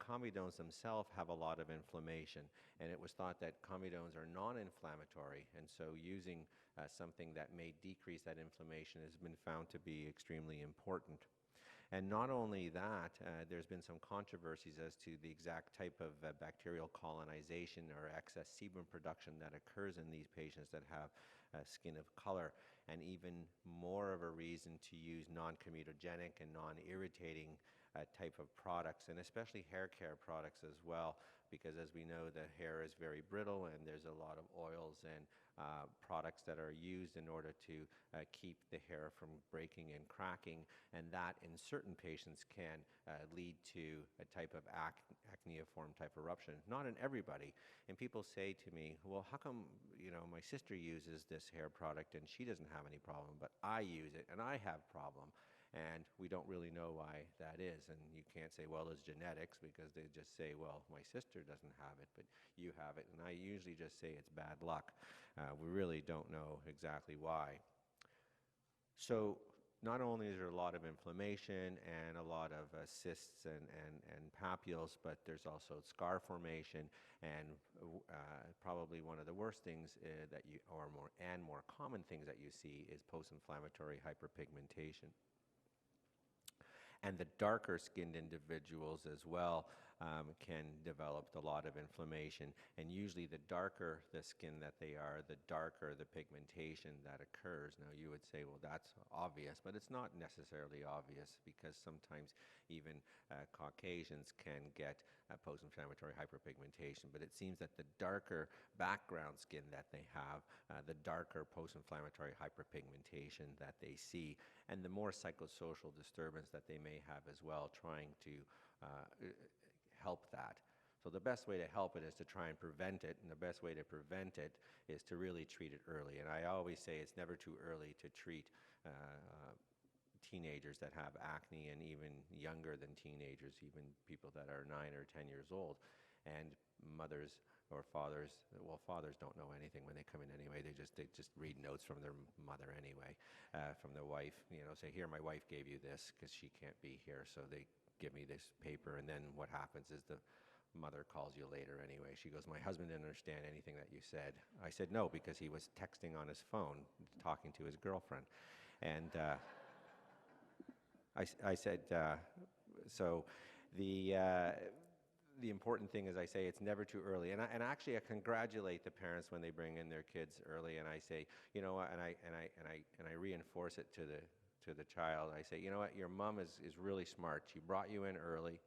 comedones themselves have a lot of inflammation, and it was thought that comedones are non-inflammatory, and so using something that may decrease that inflammation has been found to be extremely important. And not only that, there's been some controversies as to the exact type of bacterial colonization or excess sebum production that occurs in these patients that have skin of color, and even more of a reason to use non-comedogenic and non-irritating type of products, and especially hair care products as well, because as we know, the hair is very brittle and there's a lot of oils and products that are used in order to keep the hair from breaking and cracking, and that in certain patients can lead to a type of acneiform type eruption. Not in everybody. And people say to me, well, how come, my sister uses this hair product and she doesn't have any problem, but I use it and I have problem? And we don't really know why that is. And you can't say, well, it's genetics, because they just say, well, my sister doesn't have it, but you have it. And I usually just say it's bad luck. We really don't know exactly why. So not only is there a lot of inflammation and a lot of cysts and papules, but there's also scar formation, and probably one of the worst things more common things that you see is post-inflammatory hyperpigmentation. And the darker skinned individuals as well can develop a lot of inflammation. And usually the darker the skin that they are, the darker the pigmentation that occurs. Now you would say, well, that's obvious, but it's not necessarily obvious, because sometimes even Caucasians can get post-inflammatory hyperpigmentation. But it seems that the darker background skin that they have, the darker post-inflammatory hyperpigmentation that they see, and the more psychosocial disturbance that they may have as well, trying to help that. So the best way to help it is to try and prevent it, and the best way to prevent it is to really treat it early. And I always say it's never too early to treat teenagers that have acne, and even younger than teenagers, even people that are 9 or 10 years old. And mothers or fathers, well, fathers don't know anything when they come in anyway. They just read notes from their mother anyway, from their wife. Say, here, my wife gave you this because she can't be here, so they give me this paper. And then what happens is the mother calls you later anyway. She goes, my husband didn't understand anything that you said. I said, no, because he was texting on his phone, talking to his girlfriend. And I said, so the important thing is, I say it's never too early. And actually I congratulate the parents when they bring in their kids early, and I say, you know what, and I reinforce it to the child. I say, you know what, your mom is really smart. She brought you in early,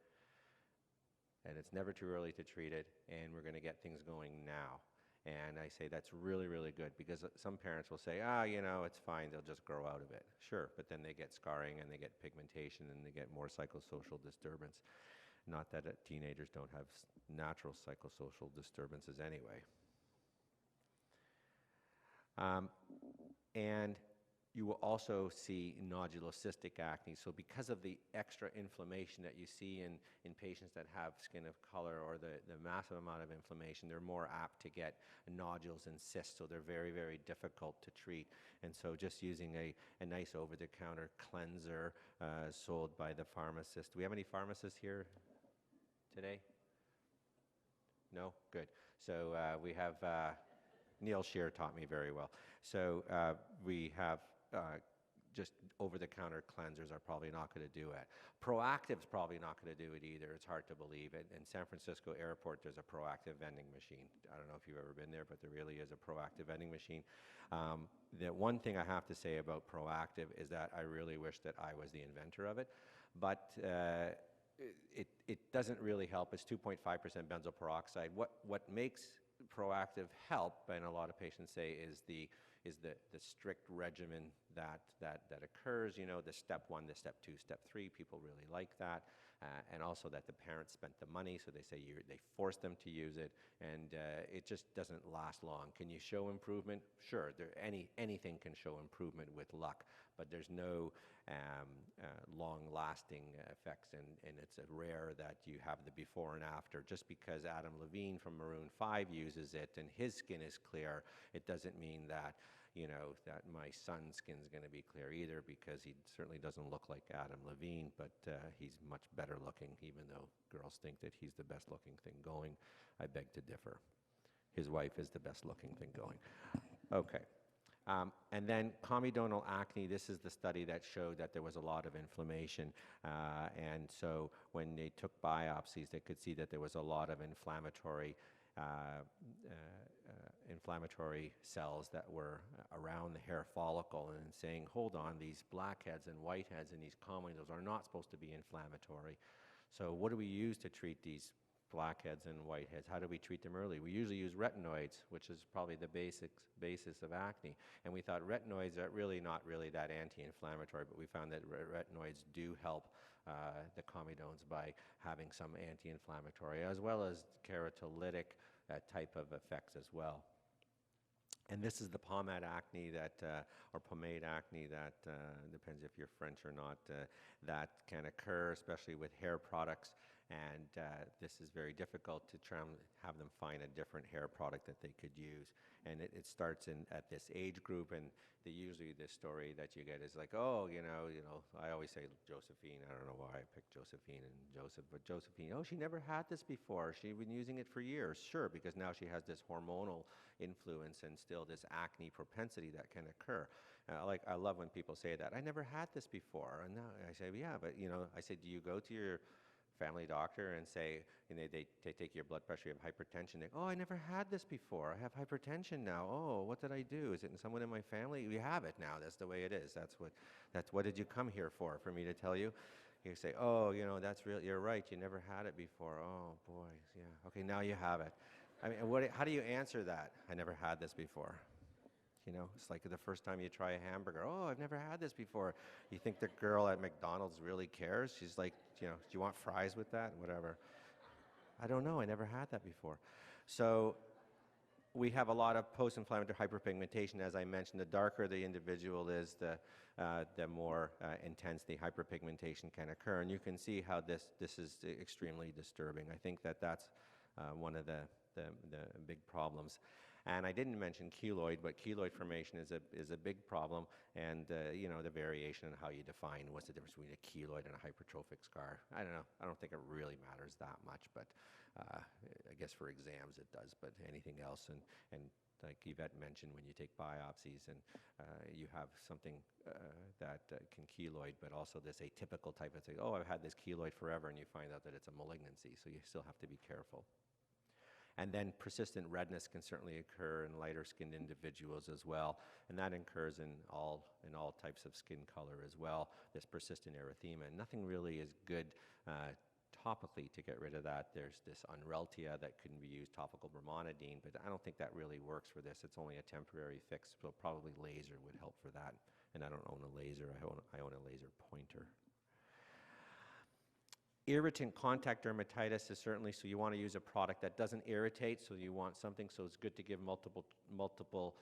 and it's never too early to treat it, and we're going to get things going now. And I say that's really, really good, because some parents will say, it's fine, they'll just grow out of it. Sure, but then they get scarring and they get pigmentation and they get more psychosocial disturbance. Not that teenagers don't have natural psychosocial disturbances anyway. And you will also see nodulocystic acne. So because of the extra inflammation that you see in patients that have skin of color, or the massive amount of inflammation, they're more apt to get nodules and cysts. So they're very, very difficult to treat. And so just using a nice over-the-counter cleanser sold by the pharmacist. Do we have any pharmacists here today? No? Good. So we have, Neil Shear taught me very well. So we have just over-the-counter cleansers are probably not going to do it. Proactive's probably not going to do it either. It's hard to believe it. In San Francisco Airport, there's a Proactive vending machine. I don't know if you've ever been there, but there really is a Proactive vending machine. The one thing I have to say about Proactive is that I really wish that I was the inventor of it, but it doesn't really help. It's 2.5% benzoyl peroxide. What makes Proactive help, and a lot of patients say, is the strict regimen that occurs, the step 1, the step 2, step 3, people really like that. And also that the parents spent the money, so they say they force them to use it, and it just doesn't last long. Can you show improvement? Sure, anything can show improvement with luck, but there's no long-lasting effects, and it's rare that you have the before and after. Just because Adam Levine from Maroon 5 uses it and his skin is clear, it doesn't mean that that my son's skin's going to be clear either, because he certainly doesn't look like Adam Levine, but he's much better looking, even though girls think that he's the best looking thing going. I beg to differ. His wife is the best looking thing going. Okay. And then comedonal acne, this is the study that showed that there was a lot of inflammation. And so when they took biopsies, they could see that there was a lot of inflammatory cells that were around the hair follicle, and saying, hold on, these blackheads and whiteheads and these comedones are not supposed to be inflammatory. So what do we use to treat these blackheads and whiteheads? How do we treat them early? We usually use retinoids, which is probably the basis of acne. And we thought retinoids are really not really that anti-inflammatory, but we found that retinoids do help the comedones by having some anti-inflammatory, as well as keratolytic type of effects as well. And this is the pomade acne or pomade acne that, depends if you're French or not, that can occur, especially with hair products. And this is very difficult to try and have them find a different hair product that they could use. And it starts at this age group, and usually the story that you get is like, oh, I always say Josephine. I don't know why I picked Josephine and Joseph, but Josephine, oh, she never had this before. She'd been using it for years. Sure, because now she has this hormonal influence and still this acne propensity that can occur. I love when people say that. I never had this before. And now I say, yeah, but I say, do you go to your family doctor and say, they take your blood pressure, you have hypertension. They go, oh, I never had this before. I have hypertension now. Oh, what did I do? Is it someone in my family? We have it now. That's the way it is. That's what did you come here for me to tell you? You say, oh, that's real. You're right. You never had it before. Oh, boy. Yeah. Okay, now you have it. I mean, how do you answer that? I never had this before. It's like the first time you try a hamburger. Oh, I've never had this before. You think the girl at McDonald's really cares? She's like, do you want fries with that? Whatever. I don't know. I never had that before. So we have a lot of post-inflammatory hyperpigmentation. As I mentioned, the darker the individual is, the more intense the hyperpigmentation can occur. And you can see how this is extremely disturbing. I think that's one of the big problems. And I didn't mention keloid, but keloid formation is a big problem, and the variation in how you define what's the difference between a keloid and a hypertrophic scar. I don't know. I don't think it really matters that much, but I guess for exams it does. But anything else, and like Yvette mentioned, when you take biopsies and you have something that can keloid, but also this atypical type of thing. Oh, I've had this keloid forever, and you find out that it's a malignancy. So you still have to be careful. And then persistent redness can certainly occur in lighter-skinned individuals as well, and that occurs in all types of skin color as well, this persistent erythema. And nothing really is good topically to get rid of that. There's this Unreltia that can be used, topical bromonidine, but I don't think that really works for this. It's only a temporary fix, so probably laser would help for that. And I don't own a laser. I own a laser pointer. Irritant contact dermatitis is certainly, so you want to use a product that doesn't irritate, so you want something, so it's good to give multiple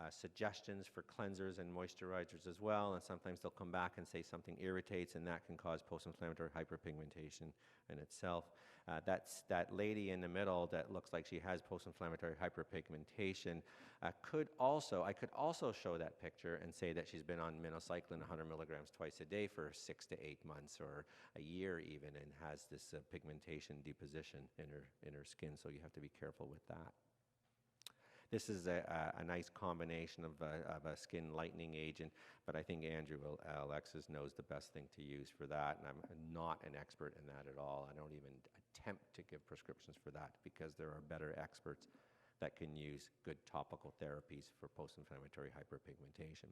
suggestions for cleansers and moisturizers as well, and sometimes they'll come back and say something irritates, and that can cause post-inflammatory hyperpigmentation in itself. That lady in the middle that looks like she has post-inflammatory hyperpigmentation I could also show that picture and say that she's been on minocycline 100 milligrams twice a day for 6 to 8 months or a year even, and has this pigmentation deposition in her skin, so you have to be careful with that. This is a nice combination of a skin lightening agent, but I think Andrew Alexis knows the best thing to use for that, and I'm not an expert in that at all. I don't even attempt to give prescriptions for that because there are better experts that can use good topical therapies for post-inflammatory hyperpigmentation.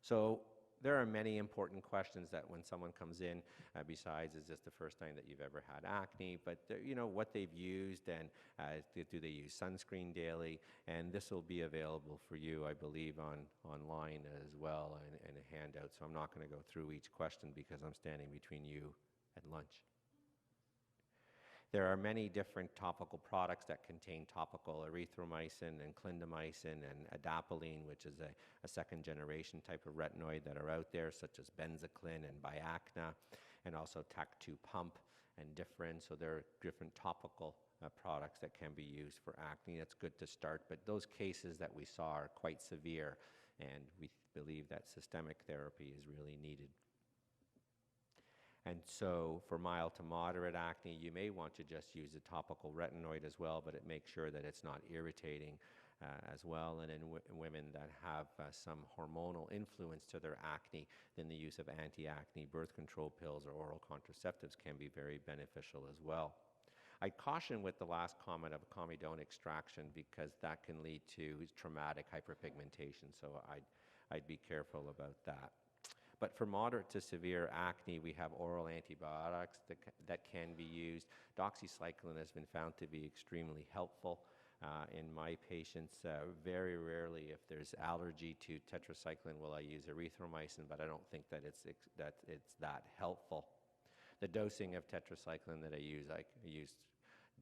So there are many important questions that when someone comes in, besides is this the first time that you've ever had acne, but what they've used, and do they use sunscreen daily, and this will be available for you, I believe, online as well, and a handout. So I'm not going to go through each question because I'm standing between you and lunch. There are many different topical products that contain topical erythromycin and clindamycin and adapalene, which is a second generation type of retinoid that are out there, such as benzaclin and Biacna, and also TAC2 pump and different. So there are different topical products that can be used for acne. It's good to start, but those cases that we saw are quite severe. and we believe that systemic therapy is really needed. And so for mild to moderate acne, you may want to just use a topical retinoid as well, but it makes sure that it's not irritating as well. And in women that have some hormonal influence to their acne, then the use of anti-acne birth control pills or oral contraceptives can be very beneficial as well. I caution with the last comment of comedone extraction because that can lead to traumatic hyperpigmentation, so I'd be careful about that. But for moderate to severe acne, we have oral antibiotics that can be used. Doxycycline has been found to be extremely helpful in my patients. Very rarely, if there's allergy to tetracycline, will I use erythromycin, but I don't think that it's that helpful. The dosing of tetracycline that I use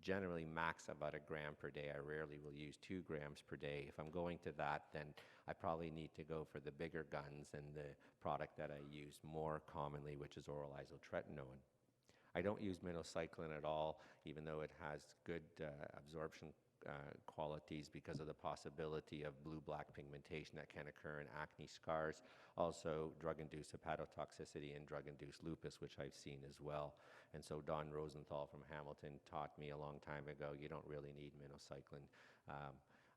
generally max about 1 gram per day. I rarely will use 2 grams per day. If I'm going to that, then I probably need to go for the bigger guns and the product that I use more commonly, which is oral isotretinoin. I don't use minocycline at all, even though it has good absorption qualities because of the possibility of blue-black pigmentation that can occur in acne scars. Also, drug-induced hepatotoxicity and drug-induced lupus, which I've seen as well. And so Don Rosenthal from Hamilton taught me a long time ago, you don't really need minocycline.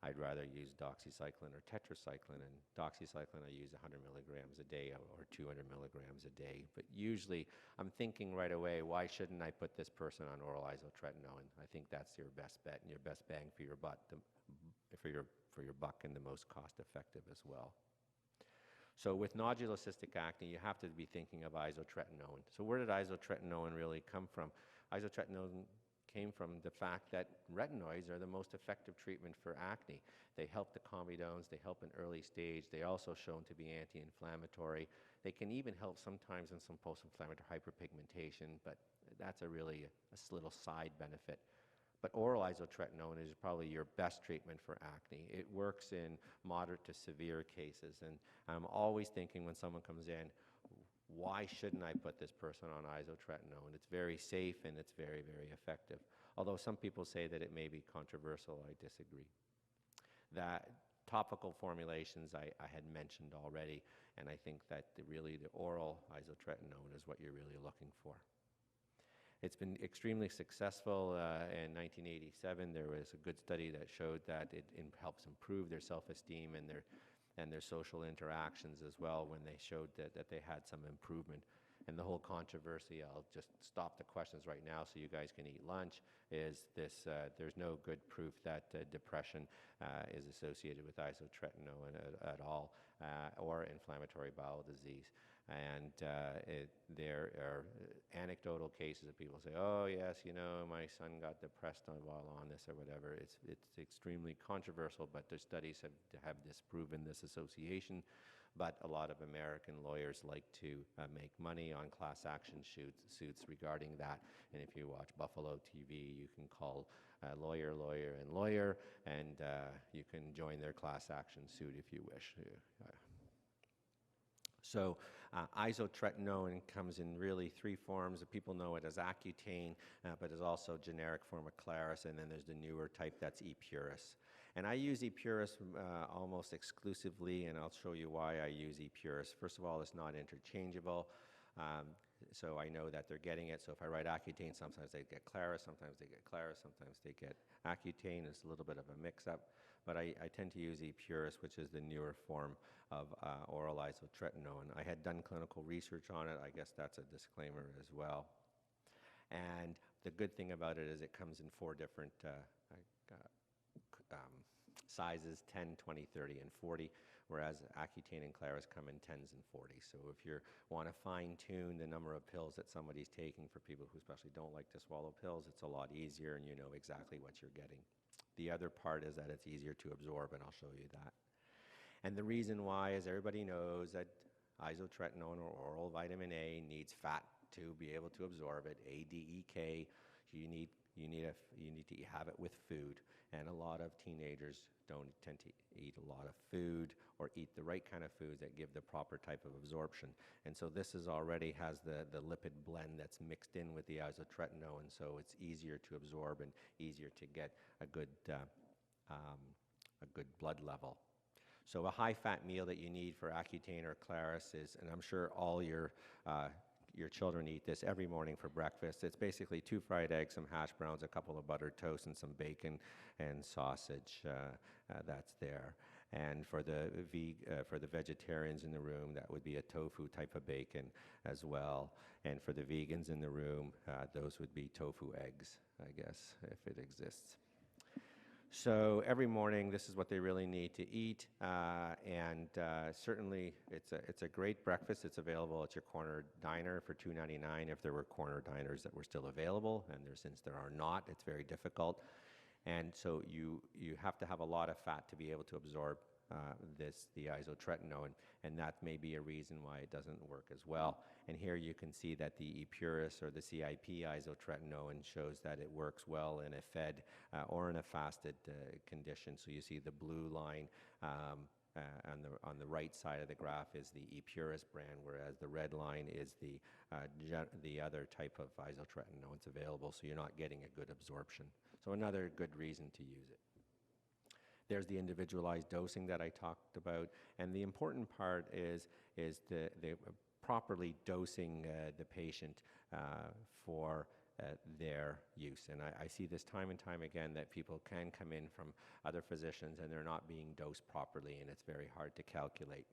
I'd rather use doxycycline or tetracycline, and doxycycline I use 100 milligrams a day or 200 milligrams a day. But usually I'm thinking right away, why shouldn't I put this person on oral isotretinoin? I think that's your best bet and your best bang for your buck, for your buck, and the most cost effective as well. So with nodulocystic acne, you have to be thinking of isotretinoin. So where did isotretinoin really come from? Isotretinoin came from the fact that retinoids are the most effective treatment for acne. They help the comedones, they help in early stage, they also shown to be anti-inflammatory. They can even help sometimes in some post-inflammatory hyperpigmentation, but that's a little side benefit. But oral isotretinoin is probably your best treatment for acne. It works in moderate to severe cases, and I'm always thinking when someone comes in, why shouldn't I put this person on isotretinoin? It's very safe and it's very, very effective. Although some people say that it may be controversial, I disagree. That topical formulations I had mentioned already, and I think that really the oral isotretinoin is what you're really looking for. It's been extremely successful. In 1987, there was a good study that showed that it helps improve their self-esteem and their social interactions as well, when they showed that they had some improvement. And the whole controversy, I'll just stop the questions right now so you guys can eat lunch, is this, there's no good proof that depression is associated with isotretinoin at all, or inflammatory bowel disease. And there are anecdotal cases of people say, oh yes, you know, my son got depressed while on this or whatever. It's extremely controversial, but the studies have disproven this association. But a lot of American lawyers like to make money on class action suits regarding that. And if you watch Buffalo TV, you can call lawyer, and you can join their class action suit if you wish. So isotretinoin comes in really 3 forms. People know it as Accutane, but is also generic form of Claris, and then there's the newer type that's Epurus. And I use Epurus almost exclusively, and I'll show you why I use Epurus. First of all, it's not interchangeable, so I know that they're getting it. So if I write Accutane, sometimes they get Claris, sometimes they get Claris, sometimes they get Accutane. It's a little bit of a mix-up, but I tend to use Epurus, which is the newer form of oral isotretinoin. I had done clinical research on it. I guess that's a disclaimer as well. And the good thing about it is it comes in 4 different sizes, 10, 20, 30, and 40, whereas Accutane and Claris come in 10s and 40s. So if you want to fine-tune the number of pills that somebody's taking, for people who especially don't like to swallow pills, it's a lot easier and you know exactly what you're getting. The other part is that it's easier to absorb, and I'll show you that. And the reason why is everybody knows that isotretinoin or oral vitamin A needs fat to be able to absorb it, ADEK. You need to have it with food, and a lot of teenagers don't tend to eat a lot of food or eat the right kind of foods that give the proper type of absorption. And so this is already has the lipid blend that's mixed in with the isotretinoin, so it's easier to absorb and easier to get a good blood level. So a high-fat meal that you need for Accutane or Claris is, and I'm sure all your children eat this every morning for breakfast. It's basically 2 fried eggs, some hash browns, a couple of buttered toast, and some bacon and sausage. That's there. And for the vegetarians in the room, that would be a tofu type of bacon as well. And for the vegans in the room, those would be tofu eggs, I guess, if it exists. So every morning, this is what they really need to eat, and certainly it's a great breakfast. It's available at your corner diner for $2.99 if there were corner diners that were still available, and since there are not, it's very difficult. And so you have to have a lot of fat to be able to absorb the isotretinoin, and that may be a reason why it doesn't work as well. And here you can see that the Epuris or the CIP isotretinoin shows that it works well in a fed or in a fasted condition. So you see the blue line on the right side of the graph is the Epuris brand, whereas the red line is the other type of isotretinoin available, so you're not getting a good absorption. So another good reason to use it. There's the individualized dosing that I talked about, and the important part is the properly dosing the patient for their use. And I see this time and time again that people can come in from other physicians and they're not being dosed properly, and it's very hard to calculate.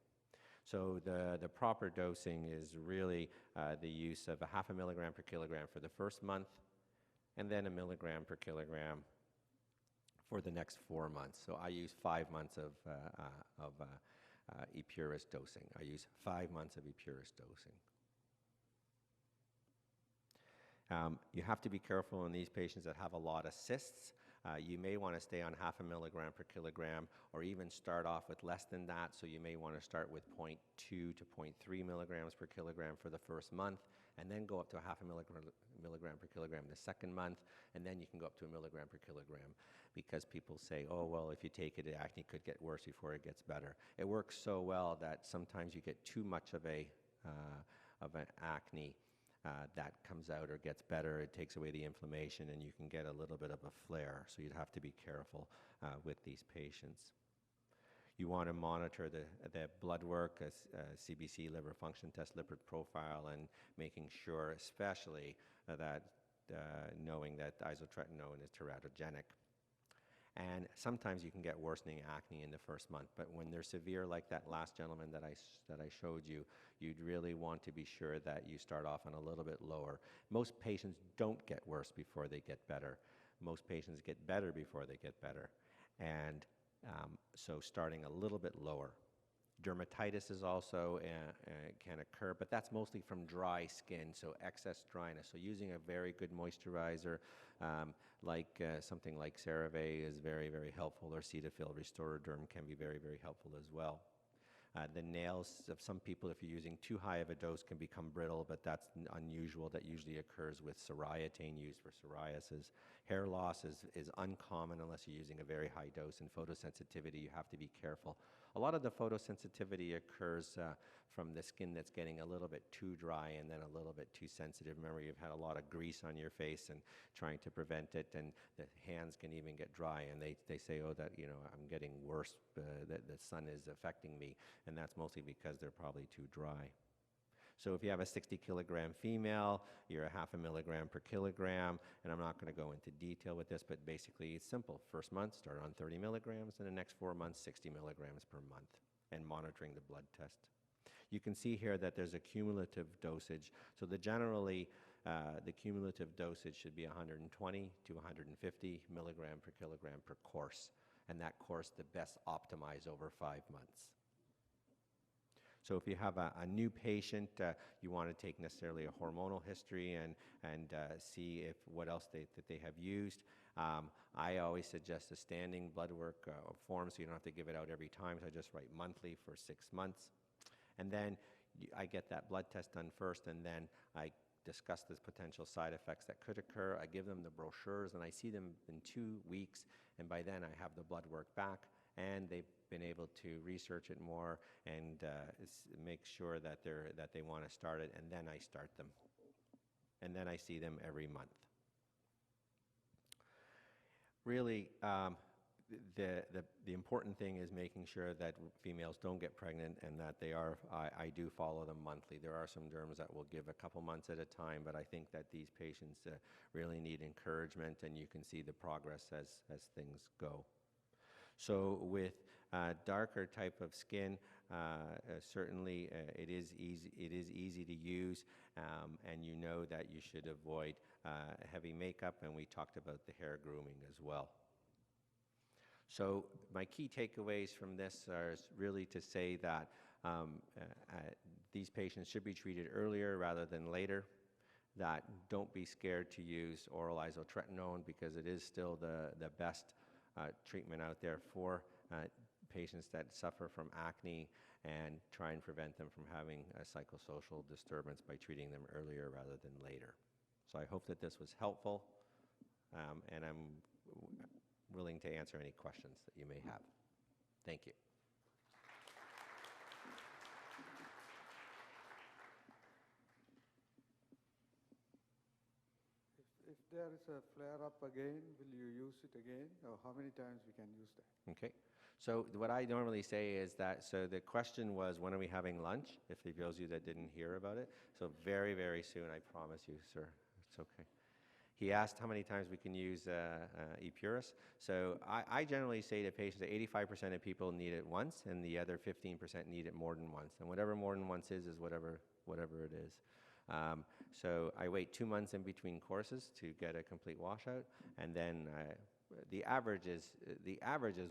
So the proper dosing is really the use of 0.5 milligram per kilogram for the first month, and then 1 milligram per kilogram for the next 4 months. So I use 5 months of Epuris dosing. I use 5 months of Epuris dosing. You have to be careful in these patients that have a lot of cysts. You may want to stay on 0.5 milligram per kilogram, or even start off with less than that. So you may want to start with 0.2 to 0.3 milligrams per kilogram for the first month, and then go up to 0.5 milligram per kilogram the second month, and then you can go up to 1 milligram per kilogram, because people say, oh, well, if you take it, the acne could get worse before it gets better. It works so well that sometimes you get too much of an acne that comes out or gets better. It takes away the inflammation, and you can get a little bit of a flare. So you'd have to be careful with these patients. You want to monitor the blood work, CBC, liver function test, lipid profile, and making sure, especially that knowing that isotretinoin is teratogenic. And sometimes you can get worsening acne in the first month, but when they're severe, like that last gentleman that I showed you, you'd really want to be sure that you start off on a little bit lower. Most patients don't get worse before they get better. Most patients get better before they get better. And so starting a little bit lower. Dermatitis is also can occur, but that's mostly from dry skin, so excess dryness. So using a very good moisturizer, something like CeraVe is very, very helpful, or Cetaphil Restoraderm can be very, very helpful as well. The nails of some people, if you're using too high of a dose, can become brittle, but that's unusual. That usually occurs with Soriatane used for psoriasis. Hair loss is uncommon unless you're using a very high dose. And photosensitivity, you have to be careful. A lot of the photosensitivity occurs from the skin that's getting a little bit too dry and then a little bit too sensitive. Remember, you've had a lot of grease on your face and trying to prevent it, and the hands can even get dry, and they say, oh, that, I'm getting worse, that the sun is affecting me, and that's mostly because they're probably too dry. So if you have a 60-kilogram female, you're 0.5 milligram per kilogram, and I'm not going to go into detail with this, but basically it's simple. First month, start on 30 milligrams, and the next 4 months, 60 milligrams per month, and monitoring the blood test. You can see here that there's a cumulative dosage. So the cumulative dosage should be 120 to 150 milligram per kilogram per course, and that course the best optimized over 5 months. So if you have a new patient, you want to take necessarily a hormonal history and see what else that they have used. I always suggest a standing blood work form, so you don't have to give it out every time. So I just write monthly for 6 months. And then I get that blood test done first, and then I discuss the potential side effects that could occur. I give them the brochures, and I see them in 2 weeks, and by then I have the blood work back, and they've been able to research it more and make sure that they want to start it, and then I start them. And then I see them every month. Really, the important thing is making sure that females don't get pregnant and that they are, I do follow them monthly. There are some derms that will give a couple months at a time, but I think that these patients really need encouragement, and you can see the progress as things go. So with darker type of skin, certainly it is easy to use, and you know that you should avoid heavy makeup, and we talked about the hair grooming as well. So my key takeaways from this are really to say that these patients should be treated earlier rather than later, that don't be scared to use oral isotretinoin because it is still the best treatment out there for patients that suffer from acne, and try and prevent them from having a psychosocial disturbance by treating them earlier rather than later. So I hope that this was helpful, and I'm willing to answer any questions that you may have. Thank you. If there is a flare-up again, will you use it again, or how many times we can use that? Okay. So what I normally say is that, so the question was, when are we having lunch? If for those of you that didn't hear about it. So very, very soon, I promise you, sir. It's okay. He asked how many times we can use Epuris. So I generally say to patients that 85% of people need it once, and the other 15% need it more than once. And whatever more than once is whatever it is. So I wait 2 months in between courses to get a complete washout, and then the average is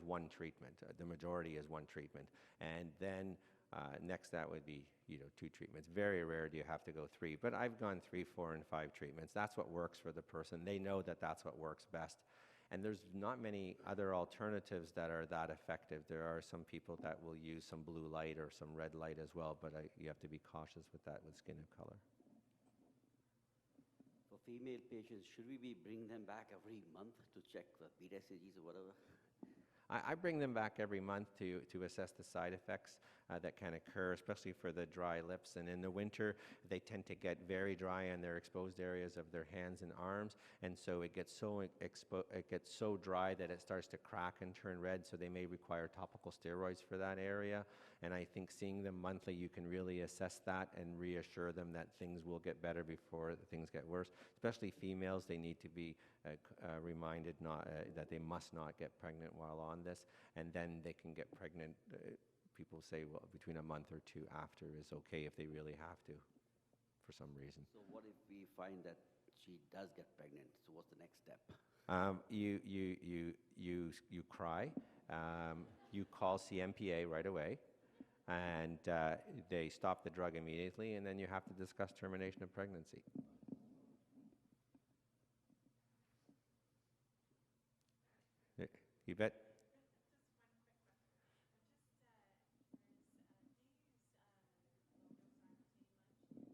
one treatment. The majority is one treatment, and then next that would be 2 treatments. Very rare do you have to go 3, but I've gone 3, 4, and 5 treatments. That's what works for the person. They know that that's what works best. And there's not many other alternatives that are that effective. There are some people that will use some blue light or some red light as well, but you have to be cautious with that with skin of color. For female patients, should we be bringing them back every month to check the beta CGs or whatever? I bring them back every month to assess the side effects that can occur, especially for the dry lips. And in the winter, they tend to get very dry in their exposed areas of their hands and arms, and so it gets so dry that it starts to crack and turn red. So they may require topical steroids for that area. And I think seeing them monthly, you can really assess that and reassure them that things will get better before things get worse. Especially females, they need to be reminded that they must not get pregnant while on this, and then they can get pregnant. People say, well, between a month or 2 after is okay if they really have to, for some reason. So what if we find that she does get pregnant? So what's the next step? You cry. You call CMPA right away, and they stop the drug immediately, and then you have to discuss termination of pregnancy. You bet.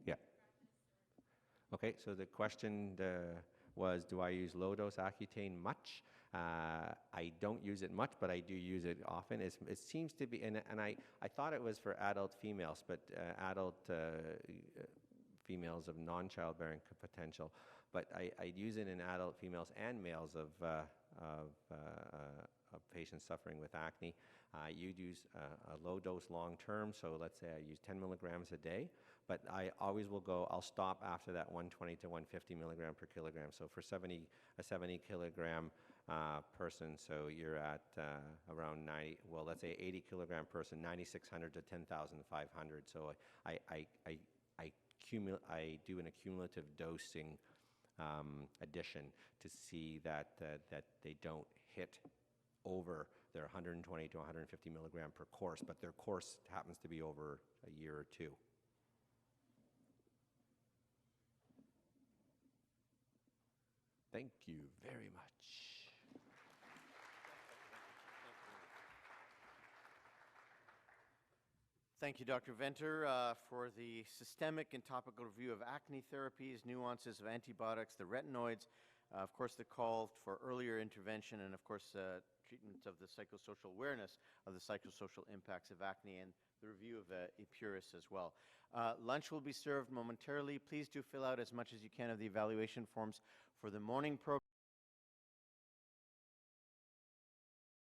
Yeah. Okay, so the question was, do I use low-dose Accutane much? I don't use it much, but I do use it often. It seems to be, and I thought it was for adult females, but adult females of non-childbearing potential. But I use it in adult females and males of patients suffering with acne. You use a low dose long term, so let's say I use 10 milligrams a day, but I always will I'll stop after that 120 to 150 milligram per kilogram. So for a 70 kilogram person, so you're at around 90, well, let's say 80 kilogram person, 9,600 to 10,500. So I do an accumulative dosing addition to see that they don't hit over their 120 to 150 milligram per course, but their course happens to be over a year or 2. Thank you very much. Thank you, Dr. Venter, for the systemic and topical review of acne therapies, nuances of antibiotics, the retinoids, of course, the call for earlier intervention, and of course, treatment of the psychosocial awareness of the psychosocial impacts of acne, and the review of Epuris as well. Lunch will be served momentarily. Please do fill out as much as you can of the evaluation forms for the morning program.